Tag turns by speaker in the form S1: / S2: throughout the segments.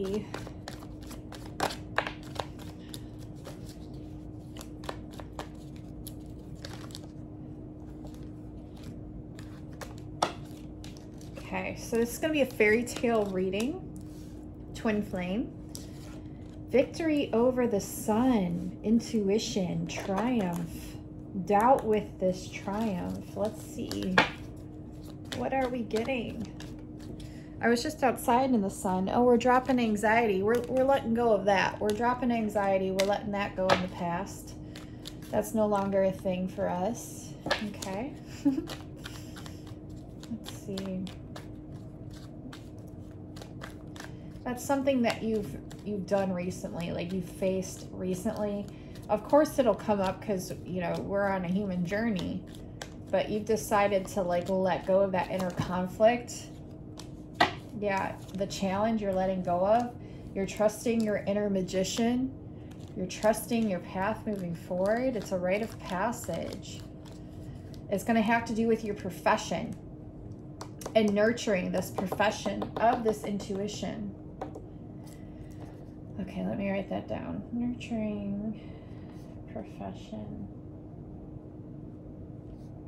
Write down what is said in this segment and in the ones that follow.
S1: see. Okay, so this is going to be a fairy tale reading. Twin flame. Victory over the sun. Intuition. Triumph. Doubt with this triumph. Let's see. What are we getting? I was just outside in the sun. Oh, we're dropping anxiety. We're letting go of that. We're dropping anxiety. We're letting that go in the past. That's no longer a thing for us. Okay. Let's see. That's something that you've done recently, like you've faced recently. Of course it'll come up because, you know, we're on a human journey, but you've decided to like let go of that inner conflict. Yeah, the challenge you're letting go of. You're trusting your inner magician. You're trusting your path moving forward. It's a rite of passage. It's going to have to do with your profession and nurturing this profession of this intuition. Okay, let me write that down. Nurturing profession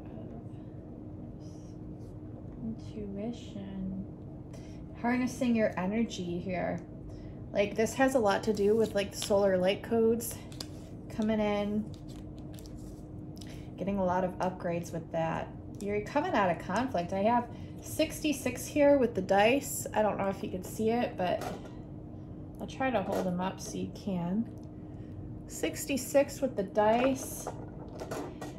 S1: of intuition. Harnessing your energy here. Like this has a lot to do with like the solar light codes coming in. Getting a lot of upgrades with that. You're coming out of conflict. I have 66 here with the dice. I don't know if you can see it, but I'll try to hold them up so you can. 66 with the dice.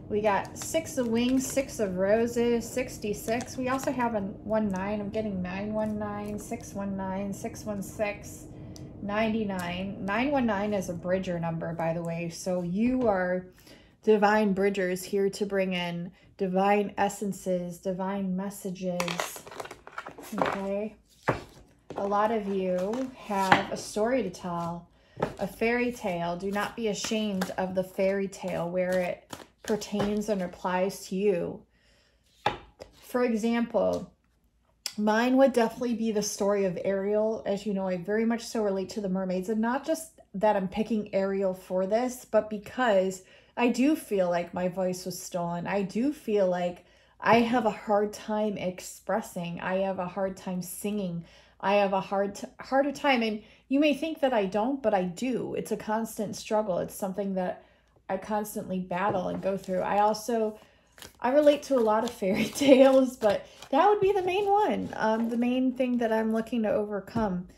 S1: We got 6 of wings, 6 of roses, 66. We also have a 19. I'm getting 919, 619, 616, 99. 919 is a bridger number, by the way. So you are divine bridgers here to bring in divine essences, divine messages. Okay. A lot of you have a story to tell, a fairy tale. Do not be ashamed of the fairy tale where it pertains and applies to you. For example, mine would definitely be the story of Ariel. As you know, I very much so relate to the mermaids, and not just that I'm picking Ariel for this, but because I do feel like my voice was stolen. I do feel like I have a hard time expressing. I have a hard time singing. I have a harder time, and you may think that I don't, but I do. It's a constant struggle. It's something that I constantly battle and go through. I relate to a lot of fairy tales, but that would be the main one, the main thing that I'm looking to overcome.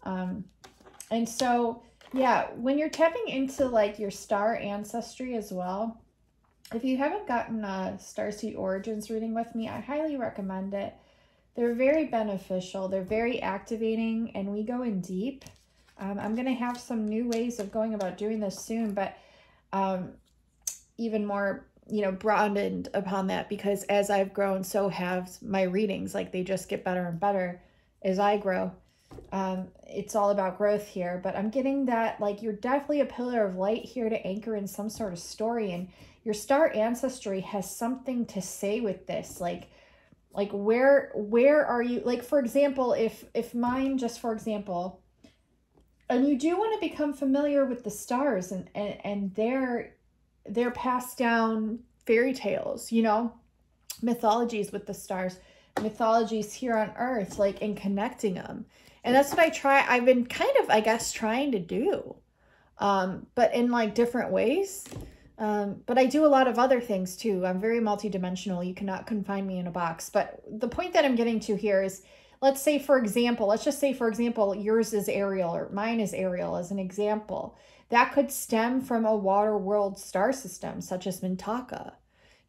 S1: And so, yeah, when you're tapping into like your star ancestry as well, if you haven't gotten a Starseed Origins reading with me, I highly recommend it. They're very beneficial. They're very activating, and we go in deep. I'm going to have some new ways of going about doing this soon, but even more, you know, broadened upon that, because as I've grown, so have my readings. Like they just get better and better as I grow. It's all about growth here, but I'm getting that like you're definitely a pillar of light here to anchor in some sort of story, and your star ancestry has something to say with this. Like where are you? Like, for example, if mine, just for example, and you do want to become familiar with the stars and their passed down fairy tales, you know, mythologies with the stars, mythologies here on earth, like in connecting them. And that's what I've been kind of, I guess, trying to do, but in like different ways. But I do a lot of other things too. I'm very multidimensional. You cannot confine me in a box. But the point that I'm getting to here is, let's just say, for example, yours is Ariel or mine is Ariel as an example. That could stem from a water world star system, such as Mintaka.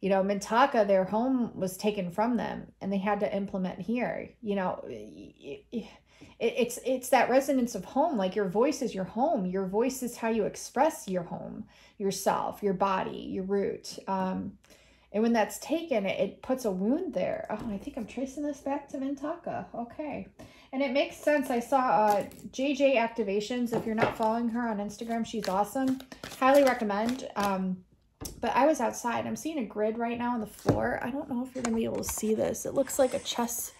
S1: You know, Mintaka, their home was taken from them and they had to implement here. You know, it's that resonance of home. Like your voice is your home. Your voice is how you express your home, yourself, your body, your root. And when that's taken, it puts a wound there. Oh, I think I'm tracing this back to Mintaka. Okay. And it makes sense. I saw JJ Activations. If you're not following her on Instagram, she's awesome. Highly recommend. But I was outside. I'm seeing a grid right now on the floor. I don't know if you're going to be able to see this. It looks like a chess.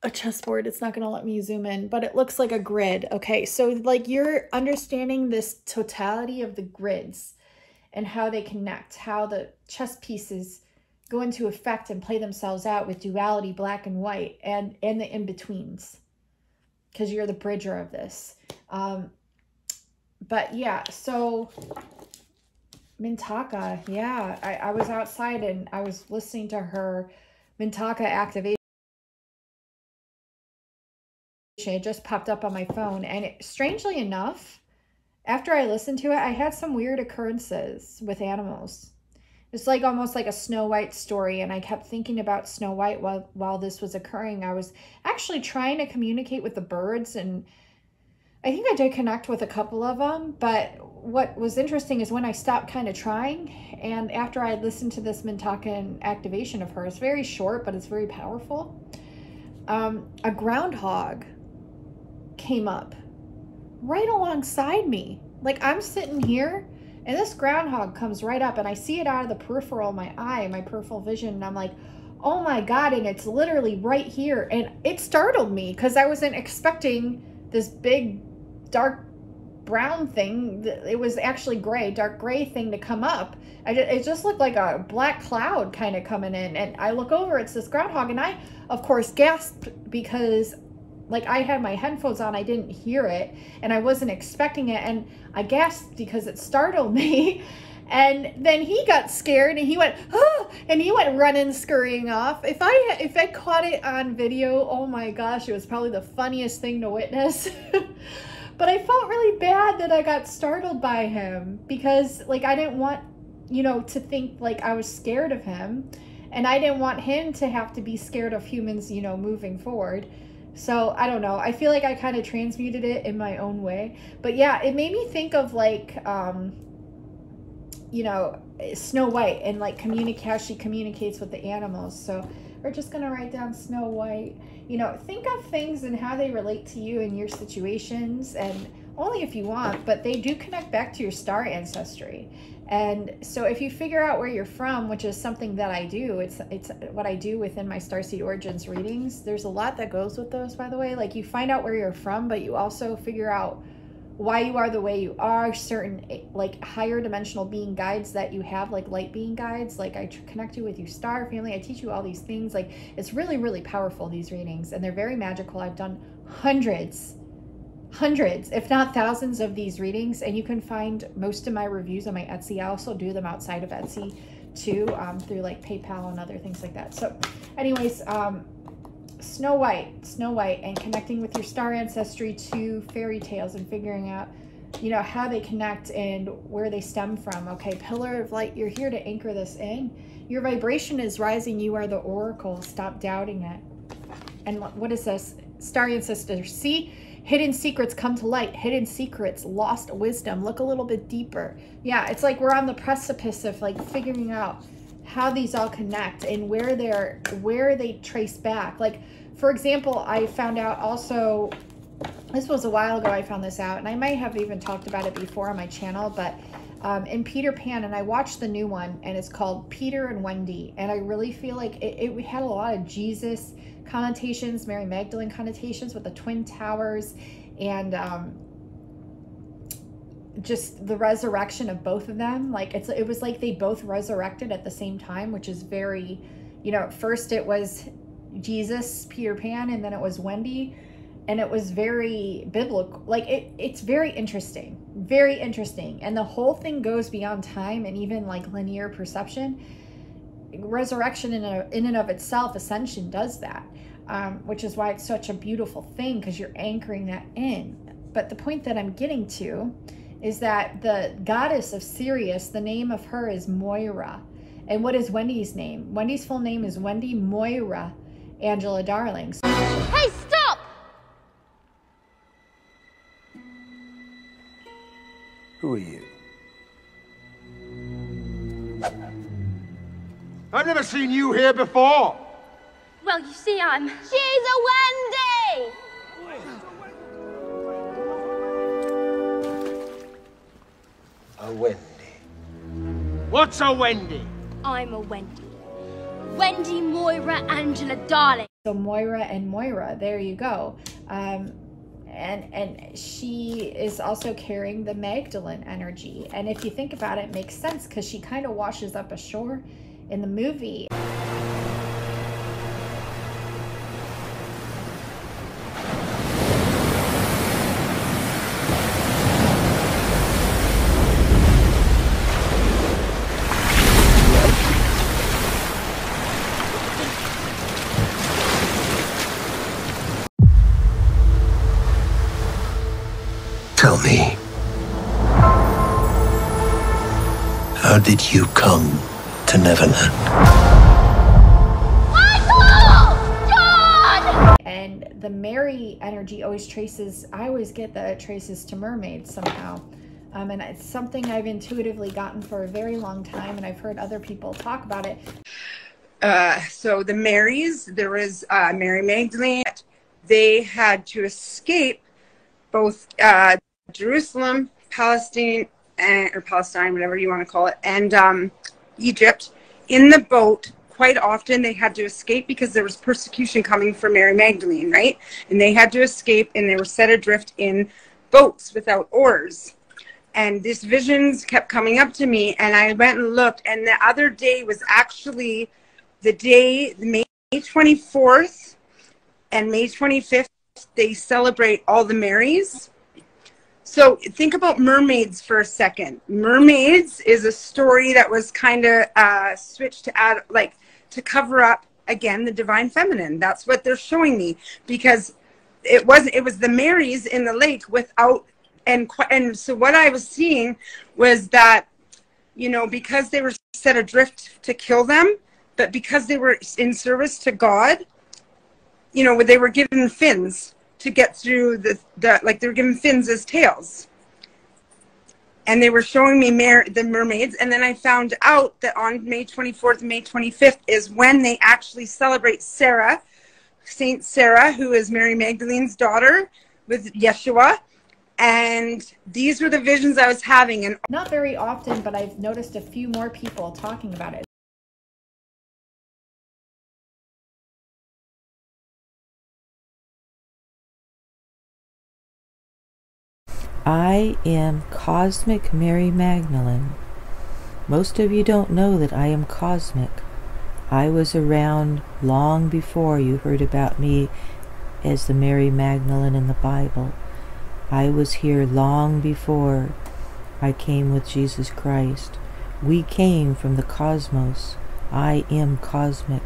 S1: a chessboard. It's not going to let me zoom in, but it looks like a grid. Okay, so like you're understanding this totality of the grids and how they connect, how the chess pieces go into effect and play themselves out with duality, black and white, and the in-betweens, because you're the bridger of this. But yeah, so Mintaka, yeah, I was outside and I was listening to her Mintaka activation. It just popped up on my phone, and strangely enough, after I listened to it, I had some weird occurrences with animals. It's like almost like a Snow White story, and I kept thinking about Snow White while this was occurring. I was actually trying to communicate with the birds, and I think I did connect with a couple of them, but what was interesting is when I stopped kind of trying, and after I listened to this Mintaka activation of hers, very short, but it's very powerful, a groundhog came up right alongside me. Like I'm sitting here and this groundhog comes right up, and I see it out of the peripheral of my eye, my peripheral vision, and I'm like, oh my God, and it's literally right here. And it startled me because I wasn't expecting this big dark brown thing. It was actually gray, dark gray thing to come up. It just looked like a black cloud kind of coming in, and I look over, it's this groundhog, and I of course gasped because like I had my headphones on, I didn't hear it, and I wasn't expecting it, and I gasped because it startled me. And then he got scared and he went, oh, and he went running, scurrying off. If I caught it on video, oh my gosh, it was probably the funniest thing to witness. But I felt really bad that I got startled by him, because like I didn't want, you know, to think like I was scared of him, and I didn't want him to have to be scared of humans, you know, moving forward. So I don't know. I feel like I kind of transmuted it in my own way. But yeah, it made me think of like, you know, Snow White, and like how she communicates with the animals. So we're just going to write down Snow White. You know, think of things and how they relate to you in your situations, and only if you want, but they do connect back to your star ancestry. And so if you figure out where you're from, which is something that I do, it's what I do within my Starseed Origins readings. There's a lot that goes with those, by the way. Like you find out where you're from, but you also figure out why you are the way you are, certain like higher dimensional being guides that you have, like light being guides. Like I connect you with your star family. I teach you all these things. Like it's really, really powerful, these readings, and they're very magical. I've done hundreds, if not thousands of these readings, and you can find most of my reviews on my Etsy. I also do them outside of Etsy too, through like PayPal and other things like that. So anyways, Snow White, and connecting with your star ancestry to fairy tales and figuring out, you know, how they connect and where they stem from. Okay, Pillar of Light, you're here to anchor this in. Your vibration is rising. You are the oracle. Stop doubting it. And what is this? Star ancestor. See? Hidden secrets come to light. Hidden secrets, lost wisdom. Look a little bit deeper. Yeah, it's like we're on the precipice of like figuring out how these all connect and where they trace back. Like, for example, I found out also, this was a while ago I found this out, and I might have even talked about it before on my channel, but in Peter Pan, and I watched the new one, and it's called Peter and Wendy, and I really feel like it had a lot of Jesus connotations, Mary Magdalene connotations with the Twin Towers, and just the resurrection of both of them. Like it was like they both resurrected at the same time, which is very, you know, at first it was Jesus, Peter Pan, and then it was Wendy, and it was very biblical. Like it's very interesting, and the whole thing goes beyond time and even like linear perception. Resurrection in and of itself, ascension, does that, which is why it's such a beautiful thing, because you're anchoring that in. But the point that I'm getting to is that the goddess of Sirius, the name of her is Moira. And what is Wendy's name? Wendy's full name is Wendy Moira Angela Darling.
S2: Hey, stop!
S3: Who are you?
S4: I've never seen you here before.
S2: Well, you see, She's a Wendy!
S3: A Wendy.
S4: What's a Wendy?
S2: I'm a Wendy. Wendy Moira Angela Darling.
S1: So Moira and Moira, there you go. And she is also carrying the Magdalene energy. And if you think about it, it makes sense because she kind of washes up ashore in the movie.
S3: Tell me, how did you come to Neverland?
S1: And the Mary energy always traces, I always get that it traces to mermaids somehow. And it's something I've intuitively gotten for a very long time, and I've heard other people talk about it.
S5: So the Marys, there was Mary Magdalene. They had to escape both Jerusalem, Palestine, or Palestine, whatever you want to call it, and Egypt. In the boat, quite often they had to escape because there was persecution coming for Mary Magdalene, right? And they had to escape, and they were set adrift in boats without oars. And these visions kept coming up to me, and I went and looked, and the other day was actually the day, May 24th and May 25th, they celebrate all the Marys. So think about mermaids for a second. Mermaids is a story that was kind of switched to add, like, to cover up, again, the divine feminine. That's what they're showing me, because it was the Marys in the lake without, and so what I was seeing was that, you know, because they were set adrift to kill them, but because they were in service to God, you know, they were given fins to get through like they were given fins as tails. And they were showing me the mermaids. And then I found out that on May 24th and May 25th is when they actually celebrate Sarah, Saint Sarah, who is Mary Magdalene's daughter with Yeshua. And these were the visions I was having. And
S1: not very often, but I've noticed a few more people talking about it.
S6: I am Cosmic Mary Magdalene. Most of you don't know that I am cosmic. I was around long before you heard about me as the Mary Magdalene in the Bible. I was here long before I came with Jesus Christ. We came from the cosmos. I am cosmic.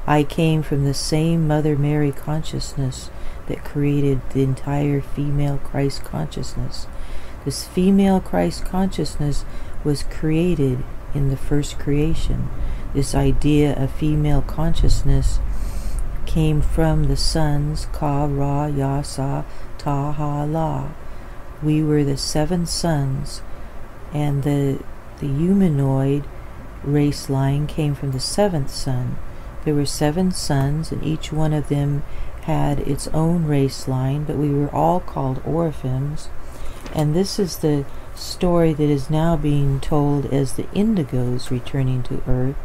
S6: I came from the same Mother Mary consciousness that created the entire female Christ consciousness. This female Christ consciousness was created in the first creation. This idea of female consciousness came from the sons Ka, Ra, Ya, Sa, Ta, Ha, La. We were the 7 sons, and the humanoid race line came from the 7th son. There were 7 sons, and each one of them had its own race line, but we were all called orphans. And this is the story that is now being told as the indigos returning to Earth.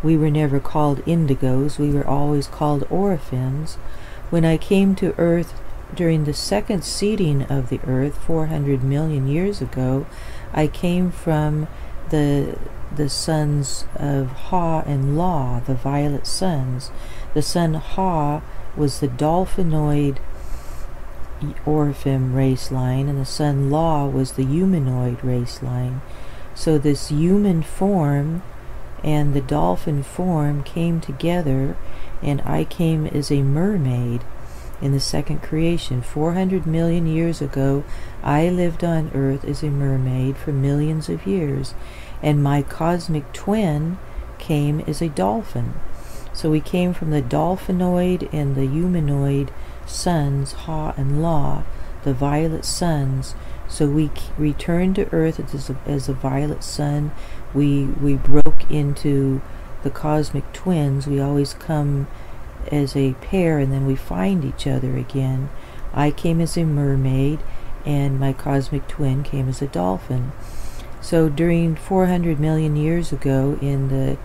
S6: We were never called indigos, we were always called orphans. When I came to Earth during the second seeding of the Earth 400 million years ago, I came from the sons of Ha and La, the violet sons. The son Ha was the dolphinoid orphan race line, and the son La was the humanoid race line. So this human form and the dolphin form came together, and I came as a mermaid in the second creation. 400 million years ago, I lived on Earth as a mermaid for millions of years, and my cosmic twin came as a dolphin. So we came from the dolphinoid and the humanoid sons, Ha and La, the violet sons. So we returned to Earth as a violet sun. We broke into the cosmic twins. We always come as a pair, and then we find each other again. I came as a mermaid, and my cosmic twin came as a dolphin. So during 400 million years ago, in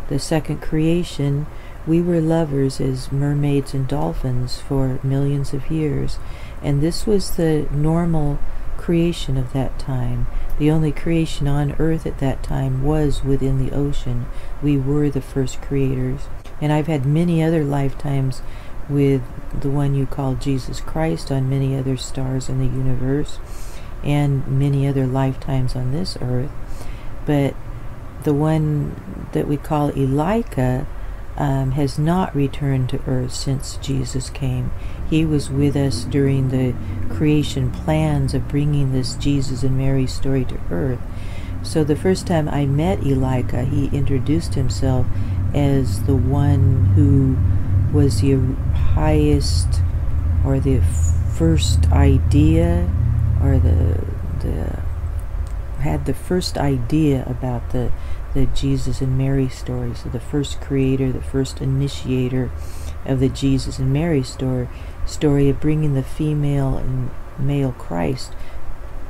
S6: the second creation, We were lovers as mermaids and dolphins for millions of years, and this was the normal creation of that time. The only creation on earth at that time was within the ocean. We were the first creators. And I've had many other lifetimes with the one you call Jesus Christ on many other stars in the universe, and many other lifetimes on this earth. But the one that we call 𝐂𝐬𝐬𝐬𝐿 has not returned to earth since Jesus came. He was with us during the creation plans of bringing this Jesus and Mary story to earth. So the first time I met 𝐂𝐬𝐬𝐬𝐿, he introduced himself as the one who was the highest, or the first idea, or had the first idea about the Jesus and Mary story. So the first creator, the first initiator of the Jesus and Mary story of bringing the female and male Christ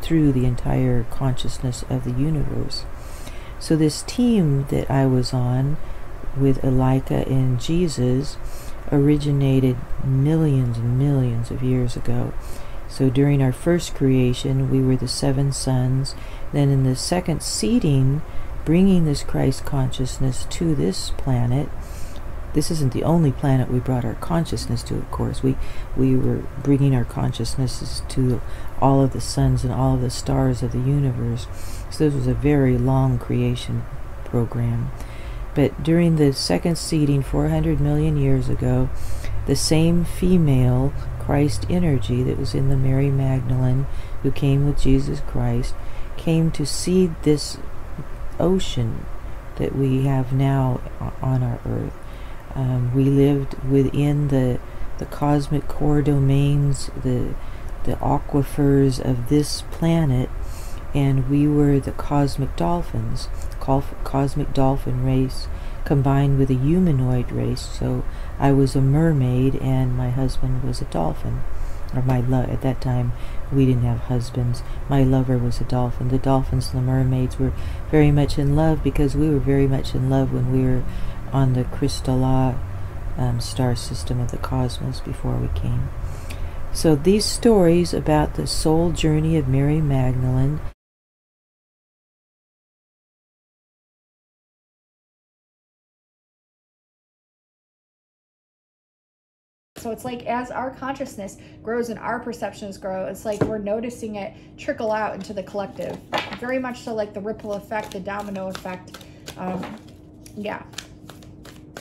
S6: through the entire consciousness of the universe. So this team that I was on with 𝐂𝐬𝐬𝐬𝐿 and Jesus originated millions and millions of years ago. So during our first creation, we were the 7 sons. Then in the second seeding, bringing this Christ consciousness to this planet. This isn't the only planet we brought our consciousness to, of course. We were bringing our consciousnesses to all of the suns and all of the stars of the universe. So this was a very long creation program. But during the second seeding 400 million years ago, the same female Christ energy that was in the Mary Magdalene, who came with Jesus Christ, came to seed this ocean that we have now on our earth. We lived within the cosmic core domains, the aquifers of this planet, and we were the cosmic dolphins, cosmic dolphin race combined with a humanoid race. So I was a mermaid and my husband was a dolphin, or at that time we didn't have husbands. My lover was a dolphin. The dolphins and the mermaids were very much in love because we were very much in love when we were on the Crystala star system of the cosmos before we came. So these stories about the soul journey of Mary Magdalene,
S1: so it's like as our consciousness grows and our perceptions grow, it's like we're noticing it trickle out into the collective. Very much so like the ripple effect, the domino effect. Yeah.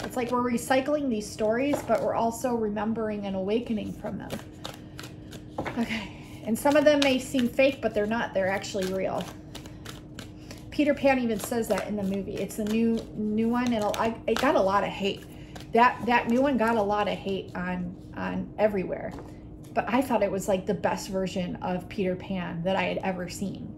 S1: It's like we're recycling these stories, but we're also remembering and awakening from them. Okay. And some of them may seem fake, but they're not. They're actually real. Peter Pan even says that in the movie. It's the new one, and it got a lot of hate. That new one got a lot of hate on everywhere. But I thought it was like the best version of Peter Pan that I had ever seen.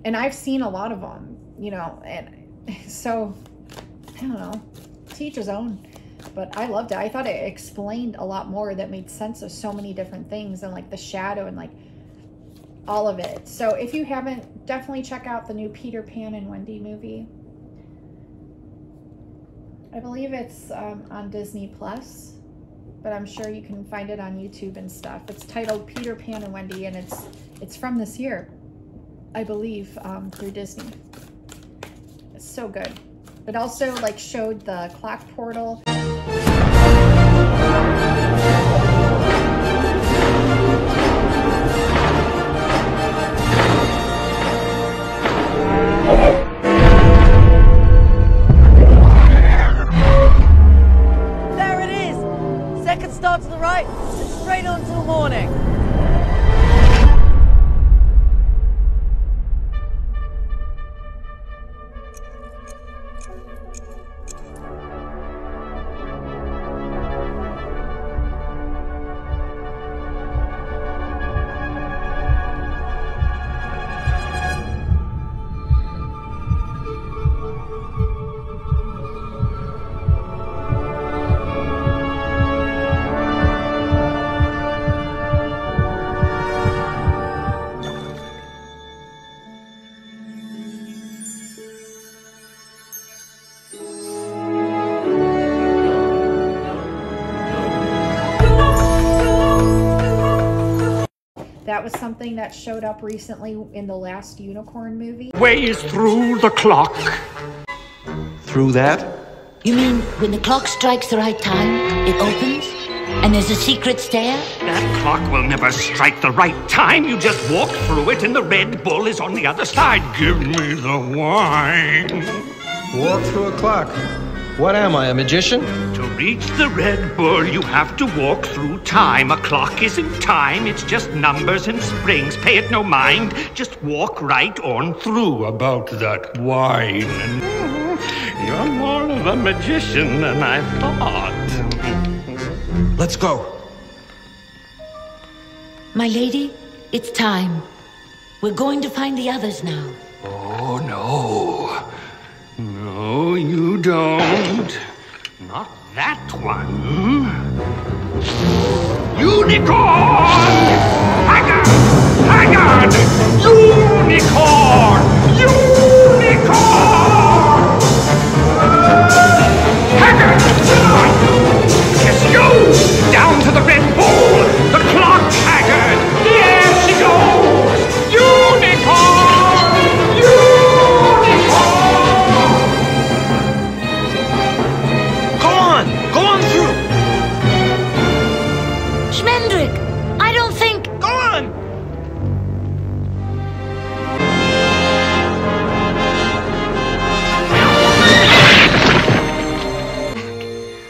S1: And I've seen a lot of them, you know, and so, I don't know, to each his own. But I loved it. I thought it explained a lot more that made sense of so many different things, and like the shadow and like all of it. So if you haven't, definitely check out the new Peter Pan and Wendy movie. I believe it's on Disney Plus, but I'm sure you can find it on YouTube and stuff. It's titled Peter Pan and Wendy, and it's from this year, I believe, through Disney. It's so good. It also like showed the clock portal.
S7: There it is! Second start to the right, straight on till morning.
S1: that was something that showed up recently in the last Unicorn movie.
S4: Way is through the clock.
S3: Through that?
S8: You mean when the clock strikes the right time, it opens? And there's a secret stair?
S4: That clock will never strike the right time. You just walk through it and the Red Bull is on the other side. Give me the wine.
S9: Walk through a clock. What am I, a magician?
S4: To reach the Red Bull, you have to walk through time. A clock isn't time, it's just numbers and springs. Pay it no mind, just walk right on through. About that wine. You're more of a magician than I thought.
S9: Let's go.
S8: My lady, it's time. We're going to find the others now.
S4: Oh, no. No, you don't. Not that one. Unicorn! Haggard! Haggard! Unicorn! Unicorn! Haggard! Yes, you! Down to the Red Bull! The clock, Haggard! There she goes! Unicorn! Unicorn!
S9: Go on through.
S8: Schmendrick, I don't think...
S9: Go on.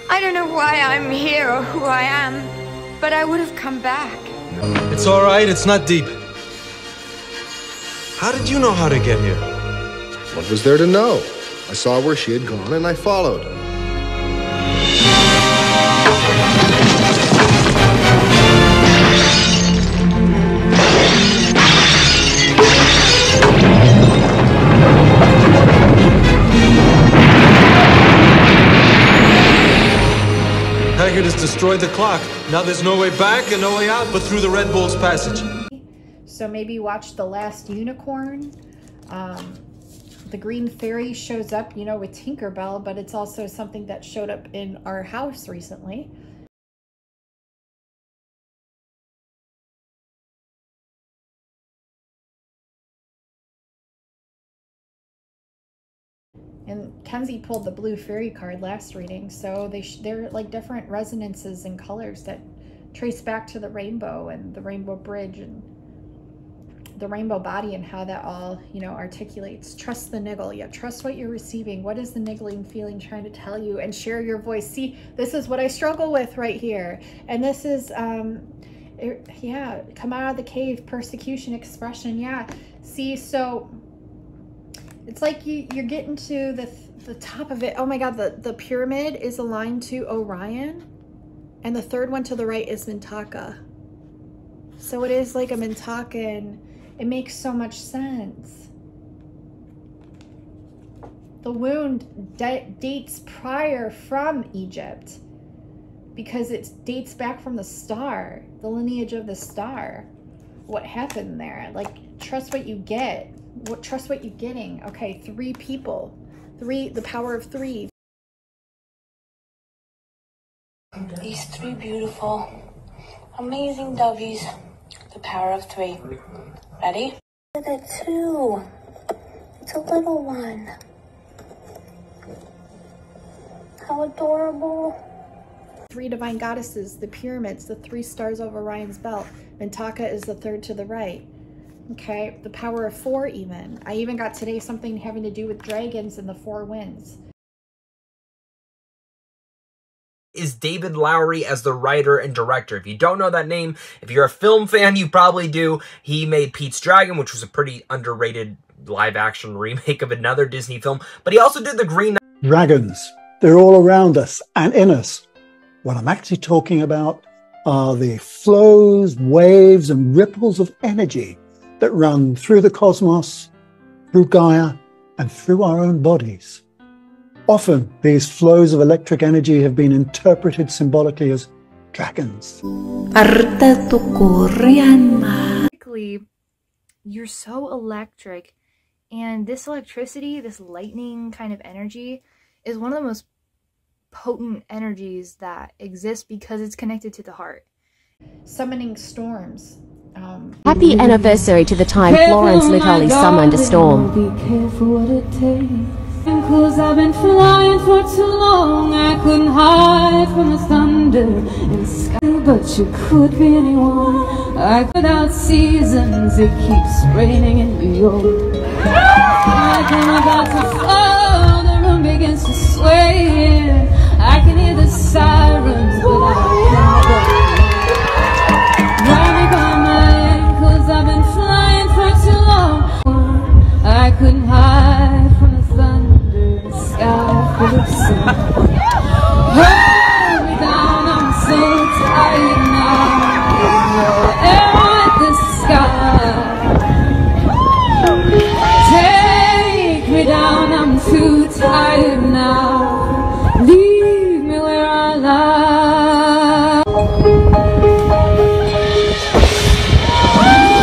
S2: I don't know why I'm here or who I am, but I would have come back.
S9: It's all right. It's not deep. How did you know how to get here?
S10: What was there to know? I saw where she had gone and I followed.
S9: Haggard has destroyed the clock. Now there's no way back and no way out but through the Red Bull's passage.
S1: So maybe watch the last Unicorn. The green fairy shows up, you know, with Tinkerbell, but it's also something that showed up in our house recently. And Kenzie pulled the blue fairy card last reading, so they're like different resonances and colors that trace back to the rainbow and the rainbow bridge and the rainbow body and how that all, you know, articulates. Trust the niggle. Yeah, trust what you're receiving. What is the niggling feeling trying to tell you? And share your voice. See, this is what I struggle with right here. And this is, yeah, come out of the cave, persecution, expression. Yeah. See, so it's like you're getting to the top of it. Oh my God, the pyramid is aligned to Orion. And the third one to the right is Mintaka. So it is like a Mintakan. It makes so much sense. The wound dates prior from Egypt because it dates back from the star, the lineage of the star. What happened there? Like, trust what you get. Trust what you're getting. Okay, 3 people. 3, the power of 3.
S11: These 3 beautiful, amazing dovies. The power of 3. Ready? Look at it too. It's a little one. How adorable.
S1: 3 divine goddesses, the pyramids, the 3 stars of Orion's belt. Mintaka is the third to the right. Okay, the power of 4 even. I even got today something having to do with dragons and the 4 winds.
S12: Is David Lowery as the writer and director. If you don't know that name, if you're a film fan, you probably do. He made Pete's Dragon, which was a pretty underrated live-action remake of another Disney film, but he also did The Green Knight.
S13: Dragons, they're all around us and in us. What I'm actually talking about are the flows, waves, and ripples of energy that run through the cosmos, through Gaia, and through our own bodies. Often, these flows of electric energy have been interpreted symbolically as dragons.
S14: You're so electric, and this electricity, this lightning kind of energy, is one of the most potent energies that exist because it's connected to the heart.
S1: Summoning storms.
S15: Happy anniversary to the time Florence literally summoned a storm.
S16: Be careful what it takes. 'Cause I've been flying for too long. I couldn't hide from the thunder and sky, but you could be anyone. Without seasons, it keeps raining in New York. Like I'm about to fall, the room begins to sway. I can hear the sirens, but I can't go. Grab me by my ankles, I've been flying for too long. I couldn't hide from the thunder, the sky full of sun. Hold me down, I'm so tired now. There's no air at the sky. Take me down, I'm too tired now. Leave me where I lie.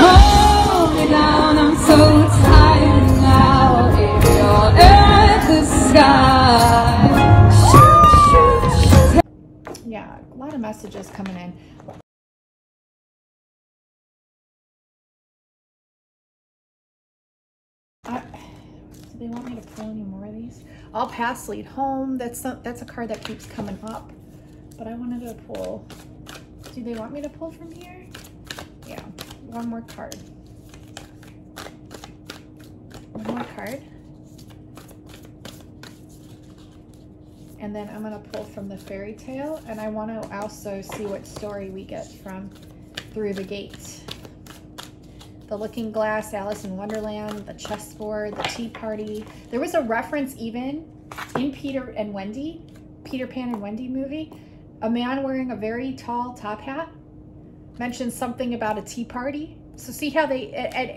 S16: Hold me down, I'm so tired now. If you're at the sky.
S1: Yeah, a lot of messages coming in. Do they want me to pull any more of these? I'll pass lead home. That's a card that keeps coming up, but I wanted to pull. Do they want me to pull from here? Yeah, one more card. One more card. And then I'm gonna pull from the fairy tale, and I want to also see what story we get from Through the Gate. The Looking Glass, Alice in Wonderland, the chessboard, the tea party. There was a reference even in Peter Pan and Wendy movie. A man wearing a very tall top hat mentioned something about a tea party. So see how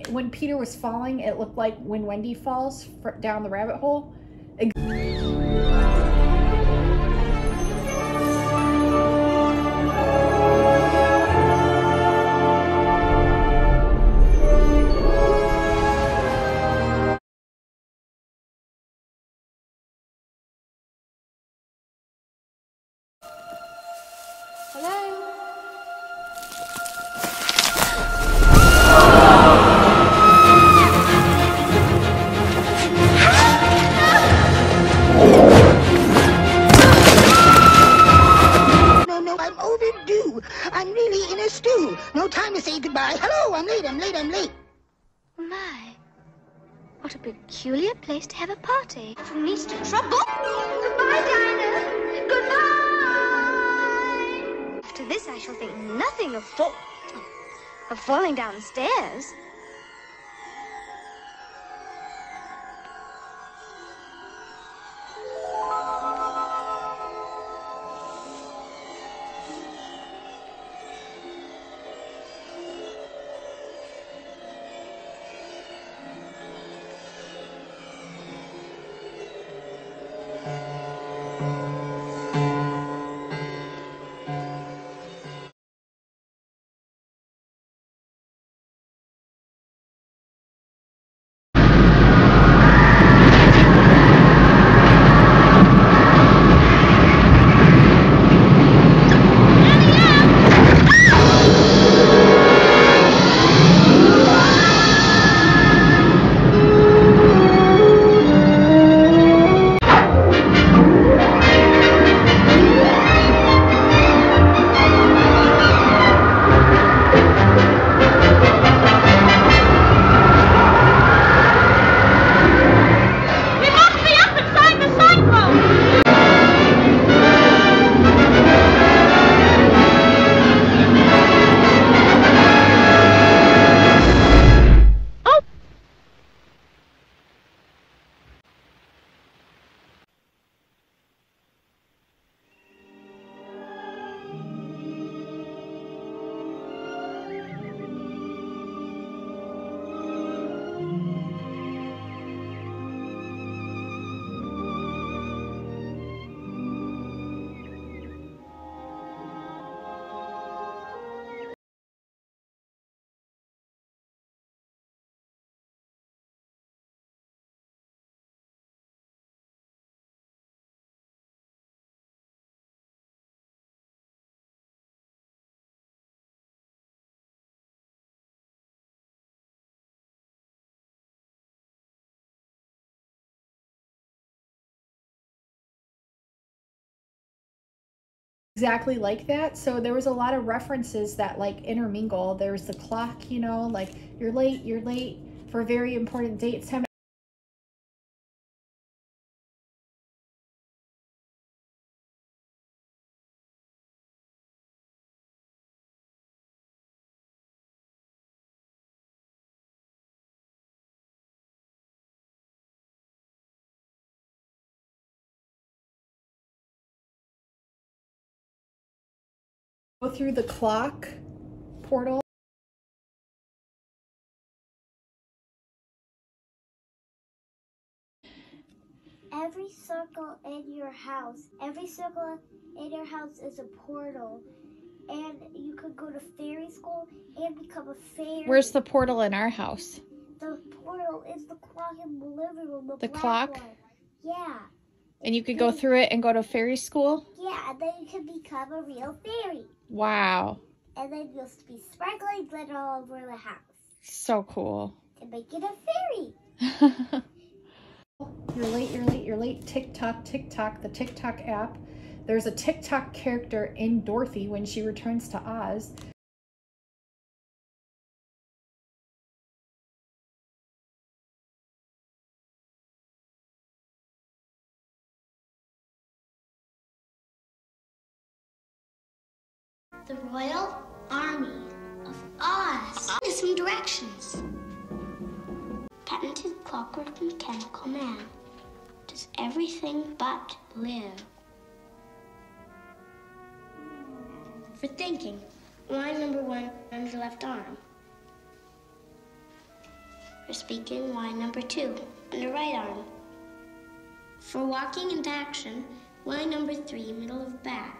S1: when Peter was falling, it looked like when Wendy falls down the rabbit hole.
S17: I'm really in a stew. No time to say goodbye. Hello, I'm late.
S18: My, what a peculiar place to have a party. From east to trouble. Goodbye, Dinah. Goodbye. After this, I shall think nothing of falling downstairs.
S1: exactly like that. So there was a lot of references that like intermingle. There's the clock, you know, like you're late for a very important date. It's time to go through the clock portal.
S19: Every circle in your house is a portal, and you could go to fairy school and become a fairy.
S1: Where's the portal in our house?
S19: The portal is the clock in the living room.
S1: The clock?
S19: One. Yeah.
S1: And you could go through it and go to fairy school?
S19: Yeah, and then you can become a real fairy.
S1: Wow.
S19: And then you'll be sparkling glitter all over the house.
S1: So cool.
S19: To make it a fairy.
S1: You're late. TikTok, the TikTok app. There's a TikTok character in Dorothy when she returns to Oz.
S19: The Royal Army of Oz. There's some directions. Patented clockwork mechanical man. Does everything but live. For thinking, line number 1 on your left arm. For speaking, line number 2 on your right arm. For walking into action, line number 3, middle of back.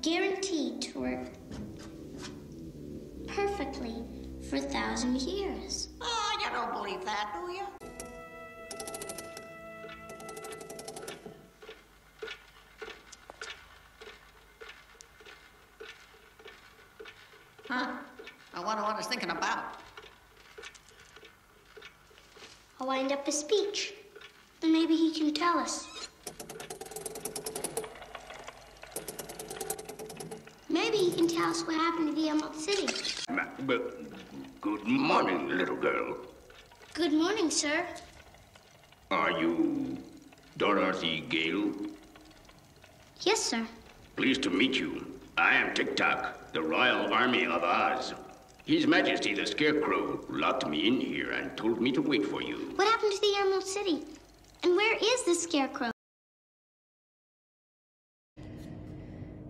S19: Guaranteed to work perfectly for 1,000 years.
S17: Oh, you don't believe that, do you? Huh? I wonder what he's thinking about.
S19: I'll wind up his speech. Then maybe he can tell us. Maybe he can tell us what happened to the Emerald City.
S20: Good morning, little girl.
S19: Good morning, sir.
S20: Are you Dorothy Gale?
S19: Yes, sir.
S20: Pleased to meet you. I am TikTok, the Royal Army of Oz. His Majesty the Scarecrow locked me in here and told me to wait for you.
S19: What happened to the Emerald City? And where is the Scarecrow?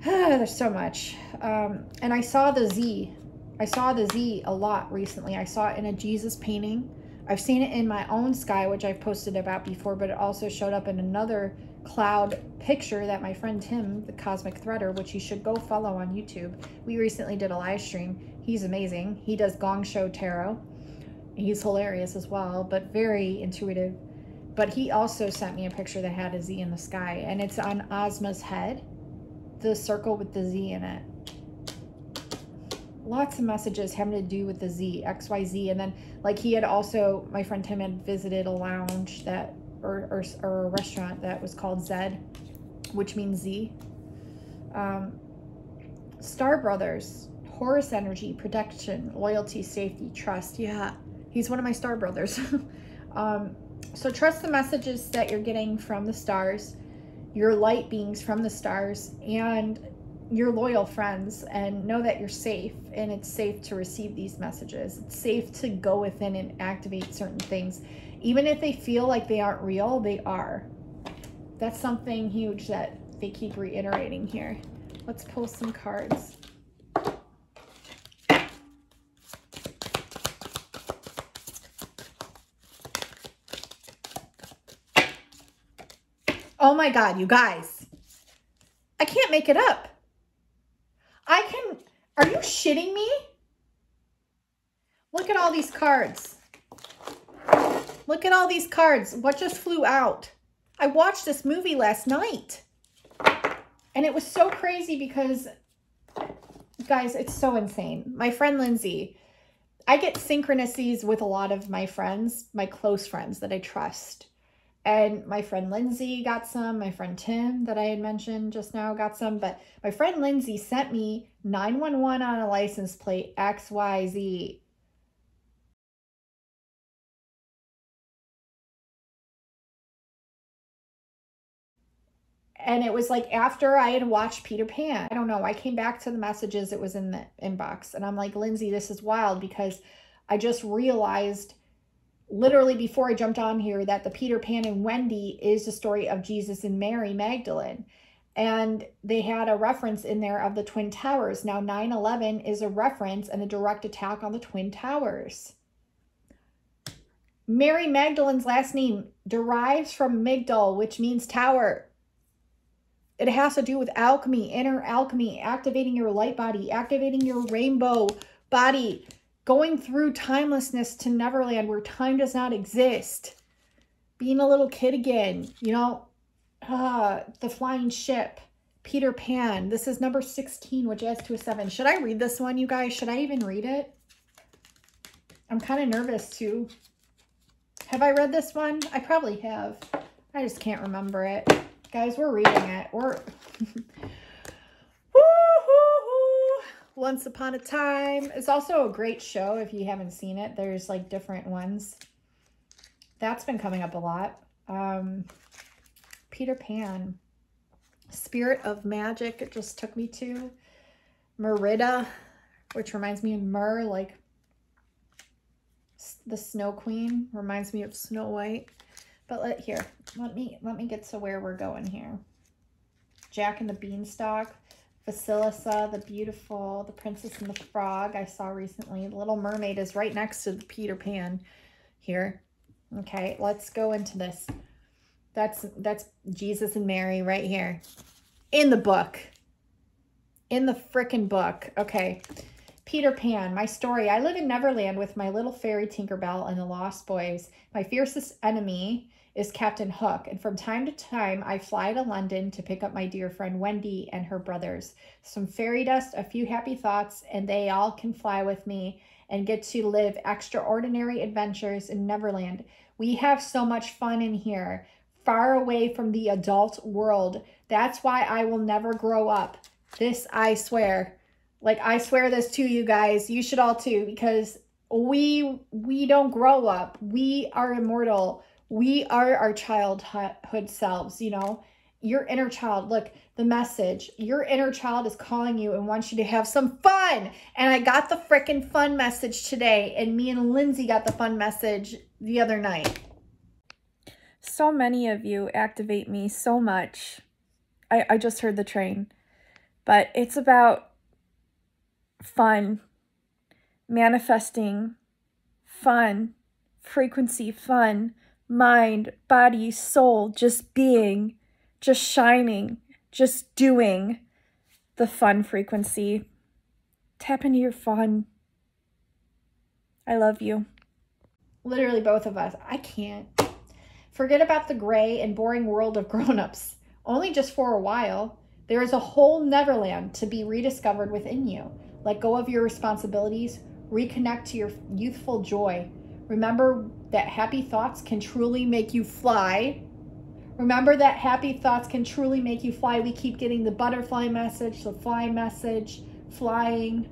S1: There's so much. And I saw the Z. I saw the Z a lot recently. I saw it in a Jesus painting. I've seen it in my own sky, which I've posted about before, but it also showed up in another cloud picture that my friend Tim, the Cosmic Threader, which you should go follow on YouTube. We recently did a live stream. He's amazing. He does Gong Show Tarot. He's hilarious as well, but very intuitive. But he also sent me a picture that had a Z in the sky, and it's on Ozma's head, the circle with the Z in it. Lots of messages having to do with the Z, XYZ, and then like he had also, my friend Tim had visited a lounge that, or a restaurant that was called Zed, which means Z. Star Brothers, Horus energy, protection, loyalty, safety, trust. Yeah, he's one of my star brothers. So trust the messages that you're getting from the stars, your light beings from the stars, and your loyal friends, and know that you're safe, and it's safe to receive these messages. It's safe to go within and activate certain things. Even if they feel like they aren't real, they are. That's something huge that they keep reiterating here. Let's pull some cards. Oh my God, you guys. I can't make it up. Are you shitting me? Look at all these cards. Look at all these cards. What just flew out? I watched this movie last night. And it was so crazy because, guys, it's so insane. My friend Lindsay, I get synchronicities with a lot of my friends, my close friends that I trust. And my friend Lindsay got some. My friend Tim that I had mentioned just now got some. But my friend Lindsay sent me 911 on a license plate XYZ. And it was like after I had watched Peter Pan. I don't know. I came back to the messages. It was in the inbox. And I'm like, Lindsay, this is wild because I just realized literally before I jumped on here that the Peter Pan and Wendy is the story of Jesus and Mary Magdalene. And they had a reference in there of the Twin Towers. Now 9/11 is a reference and a direct attack on the Twin Towers. Mary Magdalene's last name derives from Migdal, which means tower. It has to do with alchemy, inner alchemy, activating your light body, activating your rainbow body, going through timelessness to Neverland where time does not exist. Being a little kid again, you know, the flying ship, Peter Pan. This is number 16, which adds to a 7. Should I read this one, you guys? Should I even read it? I'm kind of nervous too. Have I read this one? I probably have. I just can't remember it. Guys, we're reading it. We're Once Upon a Time. It's also a great show if you haven't seen it. There's like different ones. That's been coming up a lot. Peter Pan. Spirit of Magic, it just took me to. Merida, which reminds me of Myrrh, like the Snow Queen. Reminds me of Snow White. But let me get to where we're going here. Jack and the Beanstalk, Vasilisa, the Beautiful, The Princess and the Frog, I saw recently. The Little Mermaid is right next to the Peter Pan here. Okay, let's go into this. That's Jesus and Mary right here. In the book. In the frickin' book. Okay. Peter Pan, my story. I live in Neverland with my little fairy Tinkerbell and the Lost Boys. My fiercest enemy is Captain Hook, and from time to time, I fly to London to pick up my dear friend Wendy and her brothers. Some fairy dust, a few happy thoughts, and they all can fly with me and get to live extraordinary adventures in Neverland. We have so much fun in here, far away from the adult world. That's why I will never grow up. This I swear. Like, I swear this to you guys. You should all too, because we don't grow up. We are immortal. We are our childhood selves, you know. Your inner child, look, the message. Your inner child is calling you and wants you to have some fun. And I got the frickin' fun message today. And me and Lindsay got the fun message the other night. So many of you activate me so much. I just heard the train. But it's about fun, manifesting, fun, frequency, fun, mind, body, soul, just being, just shining, just doing the fun frequency. Tap into your fun. I love you. Literally both of us. I can't. Forget about the gray and boring world of grown-ups. Only just for a while. There is a whole Neverland to be rediscovered within you. Let go of your responsibilities. Reconnect to your youthful joy. Remember that happy thoughts can truly make you fly. Remember that happy thoughts can truly make you fly. We keep getting the butterfly message, the fly message, flying.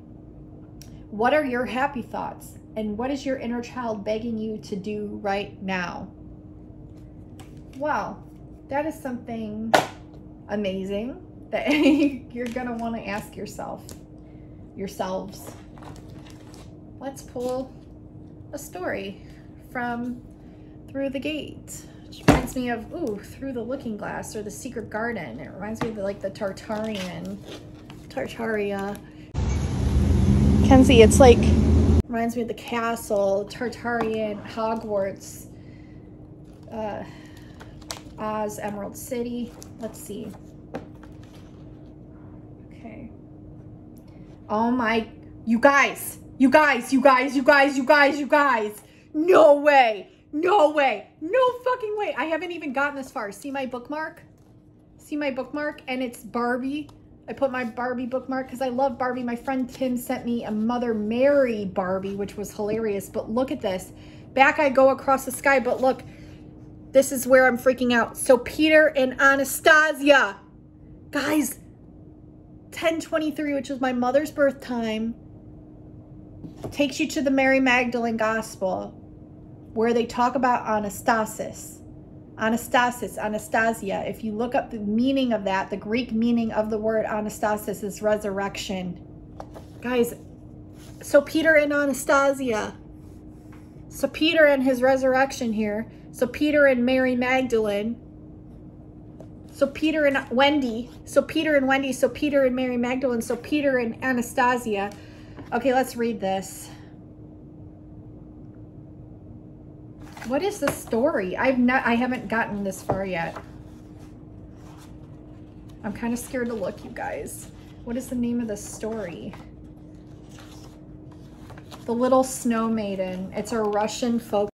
S1: What are your happy thoughts? And what is your inner child begging you to do right now? Wow, that is something amazing that you're going to want to ask yourselves. Let's pull a story from Through the Gate. Which reminds me of, Through the Looking Glass or The Secret Garden. It reminds me of like the Tartaria. Kenzie, it's like, reminds me of the castle, Tartarian, Hogwarts, Oz, Emerald City. Let's see. Okay. Oh my, you guys. No way. No fucking way. I haven't even gotten this far. See my bookmark? And it's Barbie. I put my Barbie bookmark because I love Barbie. My friend Tim sent me a Mother Mary Barbie, which was hilarious. But look at this. Back I go across the sky. But look, This is where I'm freaking out. So Peter and Anastasia. Guys, 10:23, which is my mother's birth time, takes you to the Mary Magdalene Gospel, where they talk about Anastasis. Anastasia. If you look up the meaning of that, the Greek meaning of the word Anastasis is resurrection. Guys, so Peter and Anastasia. So Peter and his resurrection here. So Peter and Mary Magdalene. So Peter and Wendy. So Peter and Wendy. So Peter and Mary Magdalene. So Peter and Anastasia. Okay, let's read this. What is the story? I haven't gotten this far yet. I'm kind of scared to look, you guys. What is the name of the story? The Little Snow Maiden. It's a Russian folk